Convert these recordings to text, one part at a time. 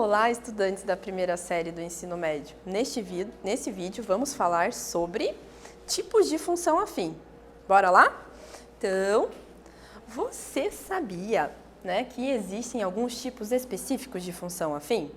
Olá, estudantes da primeira série do ensino médio. Nesse vídeo vamos falar sobre tipos de função afim. Bora lá? Então, você sabia, né, que existem alguns tipos específicos de função afim?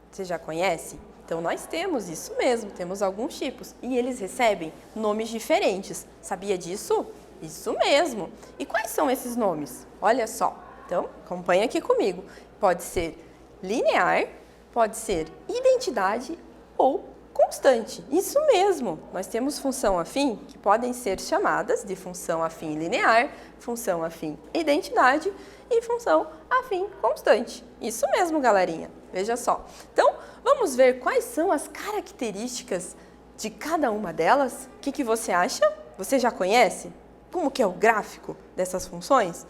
Você já conhece? Então, nós temos isso mesmo, temos alguns tipos e eles recebem nomes diferentes. Sabia disso? Isso mesmo. E quais são esses nomes? Olha só. Então, acompanha aqui comigo. Pode ser linear, pode ser identidade ou constante. Isso mesmo. Nós temos função afim que podem ser chamadas de função afim linear, função afim identidade e função afim constante. Isso mesmo, galerinha. Veja só. Então, vamos ver quais são as características de cada uma delas. O que você acha? Você já conhece? Como que é o gráfico dessas funções?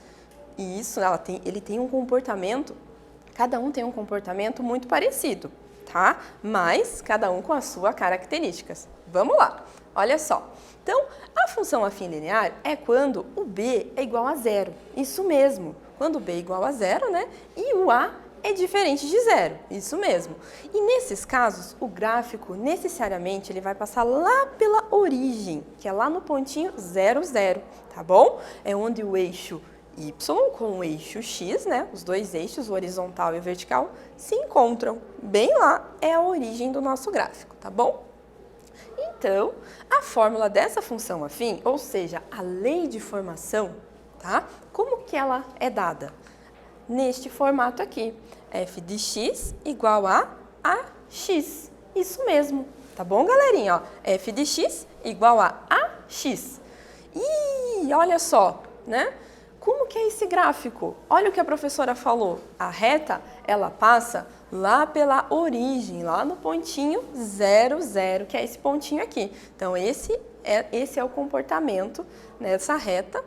E isso, ele tem um comportamento, cada um tem um comportamento muito parecido, tá? Mas cada um com as suas características. Vamos lá, olha só. Então, a função afim linear é quando o b é igual a zero. Isso mesmo, quando o b é igual a zero, né? E o a é diferente de zero, isso mesmo. E nesses casos, o gráfico necessariamente ele vai passar lá pela origem, que é lá no pontinho 0, 0, tá bom? É onde o eixo y com o eixo x, né, os dois eixos, o horizontal e o vertical, se encontram. Bem lá é a origem do nosso gráfico, tá bom? Então, a fórmula dessa função afim, ou seja, a lei de formação, tá? Como que ela é dada? Neste formato aqui, f de x igual a ax. Isso mesmo, tá bom, galerinha? Ó, f de x igual a ax. E olha só, né? Como que é esse gráfico? Olha o que a professora falou. A reta, ela passa lá pela origem, lá no pontinho 0, 0, que é esse pontinho aqui. Então, esse é o comportamento dessa reta,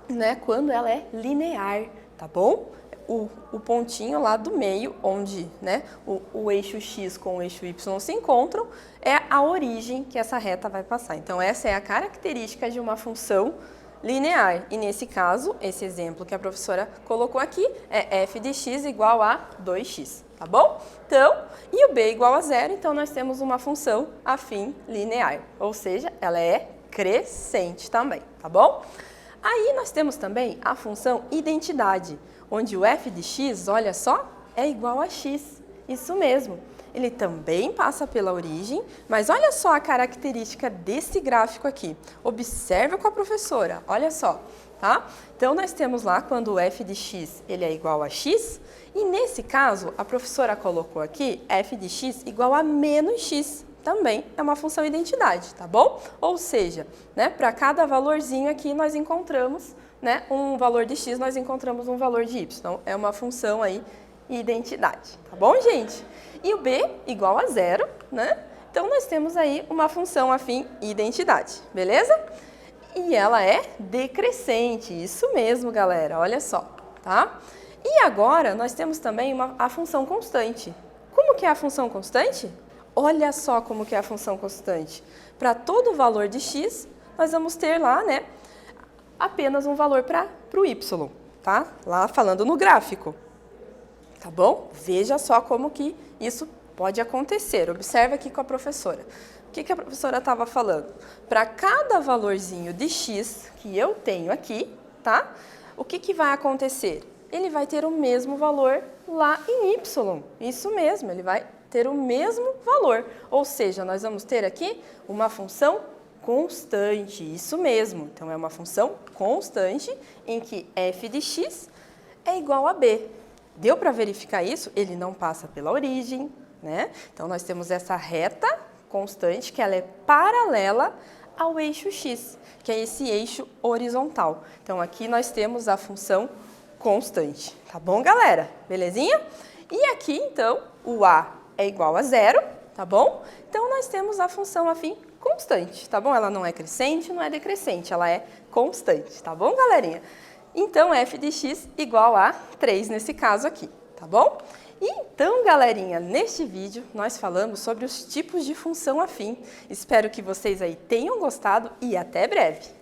né, quando ela é linear, tá bom? O pontinho lá do meio, onde, né, o eixo x com o eixo y se encontram, é a origem que essa reta vai passar. Então, essa é a característica de uma função linear. E nesse caso, esse exemplo que a professora colocou aqui é f de x igual a 2x, tá bom? Então, e o b igual a zero, então nós temos uma função afim linear, ou seja, ela é crescente também, tá bom? Aí nós temos também a função identidade, onde o f de x, olha só, é igual a x, isso mesmo. Ele também passa pela origem, mas olha só a característica desse gráfico aqui. Observa com a professora, olha só, tá? Então, nós temos lá quando o f de x ele é igual a x, e nesse caso, a professora colocou aqui f de x igual a menos x. Também é uma função identidade, tá bom? Ou seja, né, para cada valorzinho aqui nós encontramos, né, um valor de x, nós encontramos um valor de y. Então, é uma função aí identidade, tá bom, gente? E o b igual a zero, né? Então, nós temos aí uma função afim identidade, beleza? E ela é decrescente, isso mesmo, galera, olha só, tá? E agora, nós temos também a função constante. Como que é a função constante? Olha só como que é a função constante. Para todo valor de x, nós vamos ter lá, né, apenas um valor para o y, tá? Lá falando no gráfico. Tá bom? Veja só como que isso pode acontecer. Observa aqui com a professora. O que a professora estava falando? Para cada valorzinho de x que eu tenho aqui, tá? O que vai acontecer? Ele vai ter o mesmo valor lá em y. Isso mesmo, ele vai ter o mesmo valor. Ou seja, nós vamos ter aqui uma função constante. Isso mesmo. Então, é uma função constante em que f de x é igual a b. Deu para verificar isso? Ele não passa pela origem, né? Então, nós temos essa reta constante, que ela é paralela ao eixo x, que é esse eixo horizontal. Então, aqui nós temos a função constante, tá bom, galera? Belezinha? E aqui, então, o a é igual a zero, tá bom? Então, nós temos a função afim constante, tá bom? Ela não é crescente, não é decrescente, ela é constante, tá bom, galerinha? Então, f de x igual a 3 nesse caso aqui, tá bom? Então, galerinha, neste vídeo nós falamos sobre os tipos de função afim. Espero que vocês aí tenham gostado e até breve!